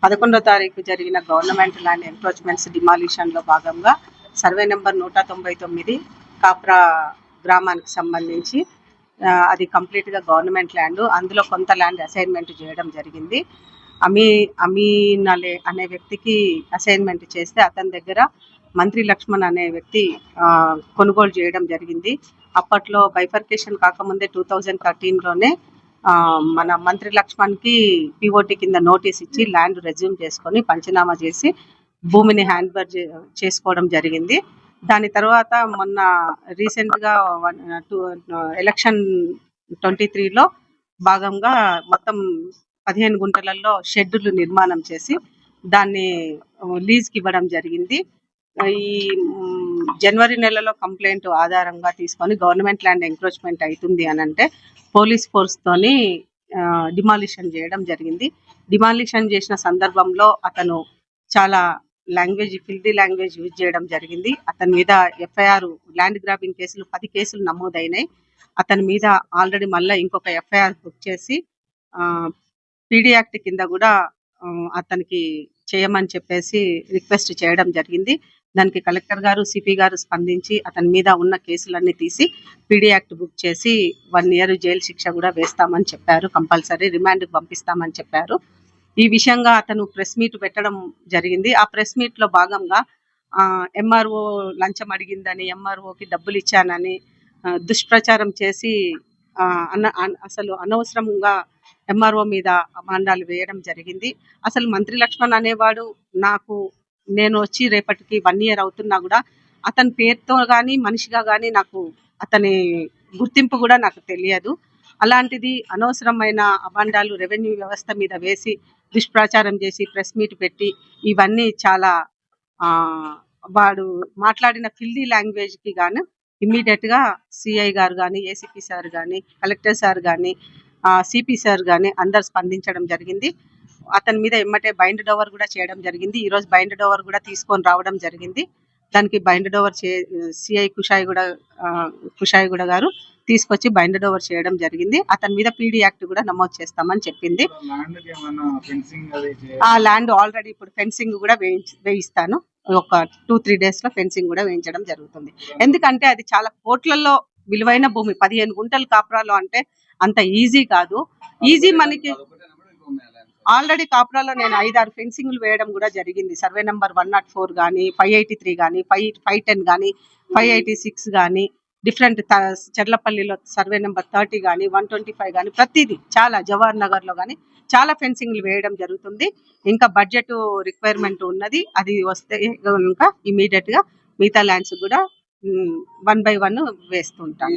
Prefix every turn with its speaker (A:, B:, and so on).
A: 11వ తారీఖు జరిగిన government land encroachments డిమాలిషన్లో భాగంగా సర్వే నెంబర్ 199 కాప్రా గ్రామానికి సంబంధించి అది కంప్లీట్గా గవర్నమెంట్ ల్యాండ్. అందులో కొంత ల్యాండ్ అసైన్మెంట్ చేయడం జరిగింది. అమీన్ అనే వ్యక్తికి అసైన్మెంట్ చేస్తే అతని దగ్గర మంత్రి లక్ష్మణ్ అనే వ్యక్తి కొనుగోలు చేయడం జరిగింది. అప్పట్లో బైఫర్కేషన్ కాకముందే 2013లోనే మన మంత్రి లక్ష్మణ్కి పిఓటి కింద నోటీస్ ఇచ్చి ల్యాండ్ రెజ్యూమ్ చేసుకొని పంచనామా చేసి భూమిని హ్యాండ్ ఓవర్ చేసుకోవడం జరిగింది. దాని తర్వాత మొన్న రీసెంట్గా ఎలక్షన్ 23లో భాగంగా మొత్తం 15 గుంటలలో షెడ్యూల్ నిర్మాణం చేసి దాన్ని లీజ్కి ఇవ్వడం జరిగింది. ఈ జనవరి నెలలో కంప్లైంట్ ఆధారంగా తీసుకొని గవర్నమెంట్ ల్యాండ్ ఎంక్రోచ్మెంట్ అవుతుంది అని అంటే పోలీస్ ఫోర్స్తోని డిమాలిషన్ చేయడం జరిగింది. డిమాలిషన్ చేసిన సందర్భంలో అతను చాలా ఫిల్దీ లాంగ్వేజ్ యూజ్ చేయడం జరిగింది. అతని మీద ఎఫ్ఐఆర్ ల్యాండ్ గ్రాబింగ్ కేసులు 10 కేసులు నమోదైనాయి. అతని మీద ఆల్రెడీ మళ్ళీ ఇంకొక ఎఫ్ఐఆర్ బుక్ చేసి పీడీ యాక్ట్ కింద కూడా అతనికి చేయమని చెప్పేసి రిక్వెస్ట్ చేయడం జరిగింది. దానికి కలెక్టర్ గారు, సిపి గారు స్పందించి అతని మీద ఉన్న కేసులన్నీ తీసి పీడీ యాక్ట్ బుక్ చేసి 1 year జైలు శిక్ష కూడా వేస్తామని చెప్పారు. కంపల్సరీ రిమాండ్కి పంపిస్తామని చెప్పారు. ఈ విషయంగా అతను ప్రెస్ మీట్ పెట్టడం జరిగింది. ఆ ప్రెస్ మీట్లో భాగంగా ఎంఆర్ఓ లంచం అడిగిందని, ఎంఆర్ఓకి డబ్బులు ఇచ్చానని దుష్ప్రచారం చేసి అసలు అనవసరంగా ఎంఆర్ఓ మీద అభాండాలు వేయడం జరిగింది. అసలు మంత్రి లక్ష్మణ్ అనేవాడు నేను వచ్చి రేపటికి 1 year అవుతున్నా కూడా అతని పేరుతో కానీ మనిషిగా కానీ నాకు అతని గుర్తింపు కూడా నాకు తెలియదు. అలాంటిది అనవసరమైన అభాండాలు రెవెన్యూ వ్యవస్థ మీద వేసి దుష్ప్రచారం చేసి ప్రెస్ మీట్ పెట్టి ఇవన్నీ చాలా వాడు మాట్లాడిన ఫిల్దీ లాంగ్వేజ్కి గాను ఇమ్మీడియట్గా సిఐ గారు కానీ, ఏసీపీ సార్ కానీ, కలెక్టర్ సార్ కానీ, సిపి సార్ కానీ అందరు స్పందించడం జరిగింది. అతని మీద ఎమ్మటే బైండ్ ఓవర్ కూడా చేయడం జరిగింది. ఈరోజు బైండ్ ఓవర్ కూడా తీసుకొని రావడం జరిగింది. దానికి బైండ్ ఓవర్ సిఐ కుషాయిగూడ గారు తీసుకొచ్చి బైండ్ ఓవర్ చేయడం జరిగింది. అతని మీద పీడీ యాక్ట్ కూడా నమోదు చేస్తామని చెప్పింది. ఆ ల్యాండ్ ఆల్రెడీ ఇప్పుడు ఫెన్సింగ్ కూడా వేయిస్తాను. ఒక 2-3 daysలో ఫెన్సింగ్ కూడా వేయించడం జరుగుతుంది. ఎందుకంటే అది చాలా కోట్లలో విలువైన భూమి. 15 గుంటలు కాపురాలో అంటే అంత ఈజీ కాదు. మనకి ఆల్రెడీ కాపురాలో నేను 5-6 ఫెన్సింగ్లు వేయడం కూడా జరిగింది. సర్వే నెంబర్ 104 కానీ, 583 కానీ, 510 కానీ, 586 కానీ, డిఫరెంట్ చెర్లపల్లిలో సర్వే నెంబర్ 30 కానీ, 125 కానీ, ప్రతిదీ చాలా జవహర్ నగర్లో కానీ చాలా ఫెన్సింగ్లు వేయడం జరుగుతుంది. ఇంకా బడ్జెట్ రిక్వైర్మెంట్ ఉన్నది. అది వస్తే ఇంకా ఇమీడియట్గా మిగతా ల్యాండ్స్ కూడా 1 by 1 వేస్తుంటాం.